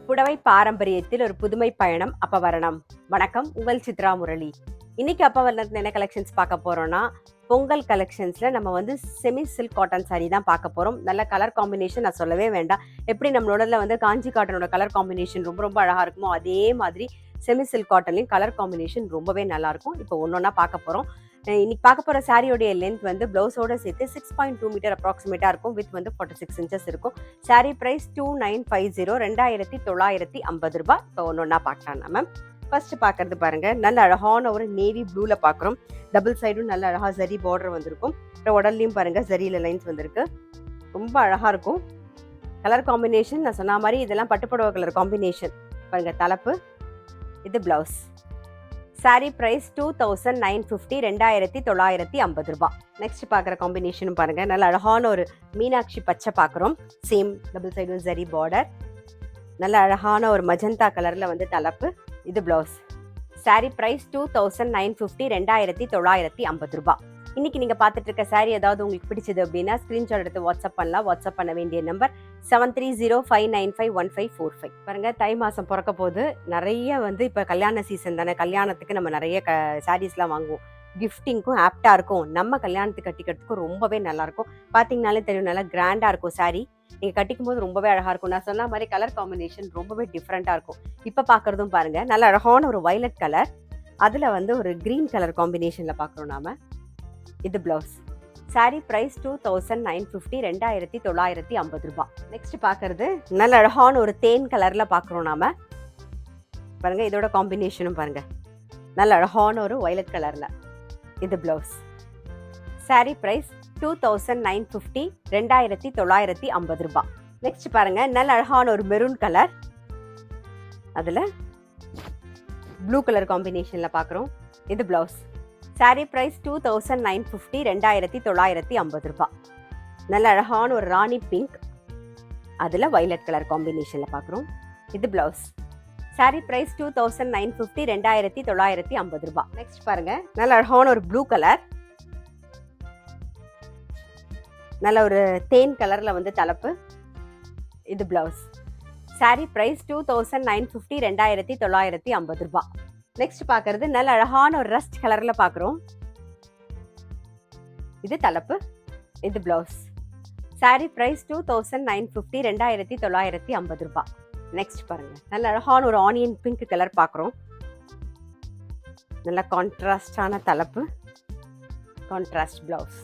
புடவை பாரம்பரியத்தில் ஒரு புதுமை பயணம் அப்பவரணம். வணக்கம், உங்கள் சித்ரா முரளி. இன்னைக்கு அப்பவரணத்துல என்ன கலெக்ஷன்ஸ் பார்க்க போறோம்னா, பொங்கல் கலெக்ஷன்ஸ்ல நம்ம வந்து செமி சில்க் காட்டன் சாரி தான் பார்க்க போறோம். நல்ல கலர் காம்பினேஷன் நான் சொல்லவே வேண்டாம். எப்படி நம்மளோடல வந்து காஞ்சி காட்டனோட கலர் காம்பினேஷன் ரொம்ப ரொம்ப அழகா இருக்குமோ, அதே மாதிரி செமி சில்க் காட்டன்லையும் கலர் காம்பினேஷன் ரொம்பவே நல்லா இருக்கும். இப்போ ஒன்னொன்னா பார்க்க போறோம். இன்னைக்கு பார்க்க போற சாரியோடைய லென்த் வந்து பிளவுஸோட சேர்த்து 6.2 மீட்டர் அப்ராக்சிமேட்டா இருக்கும். வித் வந்து 46 இன்ச்சஸ் இருக்கும். சாரி பிரைஸ் 2950 2950 ரூபாய். இப்போ ஒன்னொன்னா பார்க்கலாம். நம்ம ஃபர்ஸ்ட் பார்க்கறது பாருங்க, நல்ல அழகான ஒரு நேவி ப்ளூல பார்க்குறோம். டபுள் சைடும் நல்ல அழகா ஜரி பார்டர் வந்திருக்கும். உடல்லையும் பாருங்க ஜரியில லைன்ஸ் வந்திருக்கு. ரொம்ப அழகா இருக்கும். கலர் காம்பினேஷன் நான் சொன்ன மாதிரி இதெல்லாம் பட்டுப்புடவை கலர் காம்பினேஷன். பாருங்க தலைப்பு, இது பிளவுஸ். சாரி பிரைஸ் 2950 2950 ரூபாய். நெக்ஸ்ட் பார்க்குற காம்பினேஷனும் பாருங்க, நல்ல அழகான ஒரு மீனாட்சி பச்சை பார்க்குறோம். சேம் டபுள் சைடும் ஜரி பார்டர். நல்ல அழகான ஒரு மஜந்தா கலர்ல வந்து தலைப்பு, இது பிளவுஸ். சாரி பிரைஸ் 2950 2950 ரூபாய். இன்னைக்கு நீங்க பார்த்துட்டு இருக்க சாரி ஏதாவது உங்களுக்கு பிடிச்சது அப்படின்னா ஸ்கிரீன்ஷாட் எடுத்து வாட்ஸ்அப் பண்ணலாம். வாட்ஸ்அப் பண்ண வேண்டிய நம்பர் 7305951545. பாருங்க, தை மாசம் பிறக்க போது நிறைய வந்து இப்ப கல்யாண சீசன் தானே, கல்யாணத்துக்கு நம்ம நிறைய சாரீஸ்லாம் வாங்குவோம். கிஃப்டிங்க்கும் ஆப்டா இருக்கும். நம்ம கல்யாணத்துக்கு கட்டிக்கிறதுக்கும் ரொம்பவே நல்லா இருக்கும். பாத்தீங்கன்னாலே தெரியும், நல்லா கிராண்டா இருக்கும் சாரி. நீங்க கட்டிக்கும் போது ரொம்பவே அழகா இருக்கும். நான் சொன்ன மாதிரி கலர் காம்பினேஷன் ரொம்பவே டிஃப்ரெண்டா இருக்கும். இப்ப பாக்குறதும் பாருங்க, நல்ல அழகான ஒரு வயலட் கலர், அதுல வந்து ஒரு கிரீன் கலர் காம்பினேஷன்ல பாக்குறோம் நாம. இது பிளவுஸ். சாரி பிரைஸ் 2950 2950 ரூபாய். நெக்ஸ்ட் பாக்குறது நல்ல அழகான ஒரு தேன் கலர்ல பாக்குறோம் நாம. பாருங்க, இதோட காம்பினேஷனும் பாருங்க, நல்ல அழகான ஒரு வயலட் கலர்ல. இது பிளவுஸ். சாரி பிரைஸ் 2950 2950 ரூபாய். நெக்ஸ்ட் பாருங்க, நல்ல அழகான ஒரு மெரூன் கலர், அதுல ப்ளூ கலர் காம்பினேஷன்ல பாக்குறோம். இது பிளவுஸ். சாரி பிரைஸ் 2950 2950 ரூபாய். நல்ல அழகான ஒரு ராணி பிங்க், அதுல வயலட் கலர் காம்பினேஷன்ல பாக்குறோம். இது பிளவுஸ். சாரி பிரைஸ் 2950 2950 ரூபாய். நெக்ஸ்ட் பாருங்க, நல்ல அழகான ஒரு ப்ளூ கலர், நல்ல ஒரு தேன் கலர்ல வந்து தலைப்பு, இது பிளவுஸ். சாரி பிரைஸ் 2950 2950 ரூபாய். நெக்ஸ்ட் பாக்குறது நல்ல அழகான ஒரு ரஸ்ட் கலர்ல பாக்குறோம். இது தலைப்பு, இது பிளவுஸ். சாரி பிரைஸ் 2950 2950 ரூபாய். நெக்ஸ்ட் பாருங்க, நல்ல அழகான ஒரு ஆனியன் பிங்க் கலர் பாக்குறோம். நல்ல கான்ட்ராஸ்டான தலைப்பு, கான்ட்ராஸ்ட் பிளவுஸ்.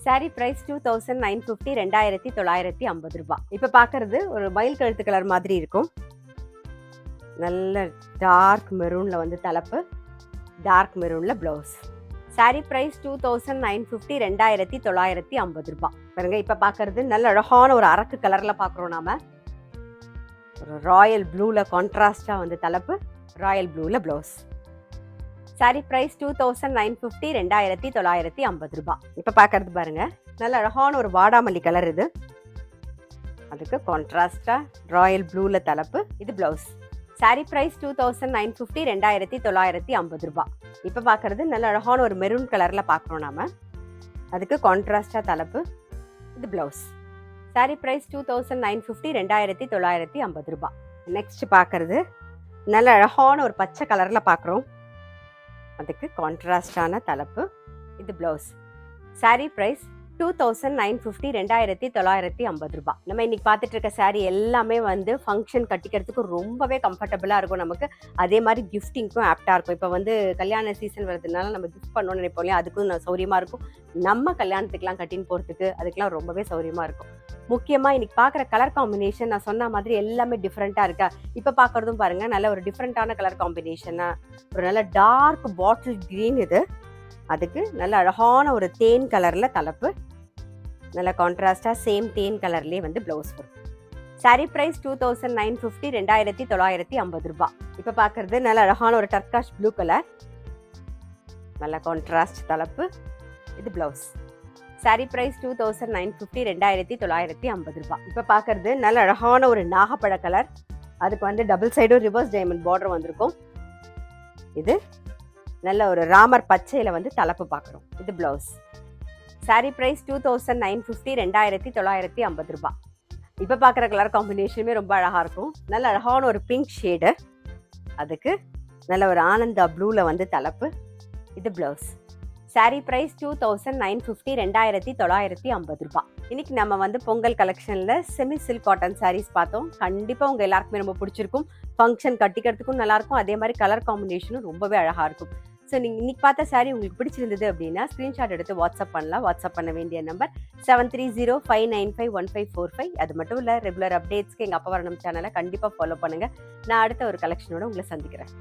சாரி பிரைஸ் 2950 2950 ரூபாய். இப்ப பாக்குறது ஒரு மயில் கழுத்து கலர் மாதிரி இருக்கும். நல்ல டார்க் மெரூன்ல வந்து தலைப்பு, டார்க் மெரூன்ல பிளவுஸ். சாரி பிரைஸ் 2950 2950 ரூபாய். பாருங்க, இப்ப பாக்குறது நல்ல அழகான ஒரு அரக்கு கலர்ல பாக்குறோம் நாம. ஒரு ராயல் ப்ளூல கான்ட்ராஸ்டா வந்து தலைப்பு, ராயல் ப்ளூல பிளவுஸ். சாரி பிரைஸ் 2950 2950 ரூபாய். இப்ப பாக்குறது பாருங்க, நல்ல அழகான ஒரு வாடாமல்லி கலர், இது அதுக்கு கான்ட்ராஸ்டா ராயல் ப்ளூல தலைப்பு, இது பிளவுஸ். சாரி பிரைஸ் 2950 2950 ரூபாய். இப்ப பாக்குறது நல்ல அழகான ஒரு மெரூன் கலர்ல பாக்குறோம் நாம. அதுக்கு கான்ட்ராஸ்டா தலைப்பு, இது பிளவுஸ். சாரி பிரைஸ் 2950 2950 ரூபாய். நெக்ஸ்ட் பாக்குறது நல்ல அழகான ஒரு பச்சை கலர்ல பாக்குறோம். அதுக்கு கான்ட்ராஸ்டான தலைப்பு, இது பிளவுஸ். சாரி பிரைஸ் 2950 2950 ரூபாய். நம்ம இன்னைக்கு பார்த்துட்டு இருக்க சாரி எல்லாமே வந்து ஃபங்க்ஷன் கட்டிக்கிறதுக்கு ரொம்பவே கம்ஃபர்டபுளா இருக்கும் நமக்கு. அதே மாதிரி கிஃப்டிங்க்கும் ஆப்டா இருக்கும். இப்போ வந்து கல்யாண சீசன் வருதுனால நம்ம கிஃப்ட் பண்ணணும்னு நினைப்போம் இல்லையா, அதுக்கும் சௌரியமா இருக்கும். நம்ம கல்யாணத்துக்குலாம் கட்டின்னு போறதுக்கு அதுக்கெல்லாம் ரொம்பவே சௌரியமா இருக்கும். முக்கியமா இன்னைக்கு பார்க்குற கலர் காம்பினேஷன் நான் சொன்ன மாதிரி எல்லாமே டிஃப்ரெண்டா இருக்கா. இப்போ பார்க்கறதும் பாருங்க, நல்ல ஒரு டிஃப்ரெண்டான கலர் காம்பினேஷனா, ஒரு நல்ல டார்க் பாட்டில் கிரீன், இது அதுக்கு நல்ல அழகான ஒரு தேன் கலர்ல தலைப்பு, நல்ல கான்ட்ராஸ்டா சேம் தேன் கலர்லயே வந்து பிளவுஸ் வரும். சாரி பிரைஸ் 2950 2950 ரூபாய். இப்ப பாக்குறது நல்ல அழகான ஒரு டர்காஷ் ப்ளூ கலர், நல்ல கான்ட்ராஸ்ட் தலைப்பு, இது பிளவுஸ். சாரி பிரைஸ் 2950 2950 ரூபாய். இப்ப பாக்குறது நல்ல அழகான ஒரு நாகப்பழ கலர், அதுக்கு வந்து டபுள் சைடும் ரிவர்ஸ் டைமண்ட் பார்டர் வந்திருக்கும். இது நல்ல ஒரு ராமர் பச்சையில வந்து தலைப்பு பார்க்குறோம். இது பிளவுஸ். சாரீ ப்ரைஸ் 2950 2950 ரூபாய். இப்போ பார்க்குற கலர் காம்பினேஷனுமே ரொம்ப அழகாக இருக்கும். நல்ல அழகான ஒரு பிங்க் ஷேடு, அதுக்கு நல்ல ஒரு ஆனந்தா ப்ளூவில் வந்து தலைப்பு. இது ப்ளவுஸ். சாரீ ப்ரைஸ் 2950 2950 ரூபாய். இன்னைக்கு நம்ம வந்து பொங்கல் கலெக்ஷனில் செமி சில்க் காட்டன் சாரீஸ் பார்த்தோம். கண்டிப்பாக உங்கள் எல்லாருக்குமே ரொம்ப பிடிச்சிருக்கும். ஃபங்க்ஷன் கட்டிக்கிறதுக்கும் நல்லாயிருக்கும், அதே மாதிரி கலர் காம்பினேஷனும் ரொம்பவே அழகாக இருக்கும். ஸோ நீங்கள் இன்னைக்கு பார்த்த சாரீ உங்களுக்கு பிடிச்சிருந்தது அப்படின்னா ஸ்க்ரீன்ஷாட் எடுத்து வாட்ஸ்அப் பண்ணலாம். வாட்ஸ்அப் பண்ண வேண்டிய நம்பர் 7305951545. அது மட்டும் இல்லை, ரெகுலர் அப்டேட்ஸ்க்கு எங்கள் அப்பா வரணம் சேனலை கண்டிப்பாக ஃபாலோ பண்ணுங்கள். நான் அடுத்த ஒரு கலெக்ஷனோட உங்களை சந்திக்கிறேன்.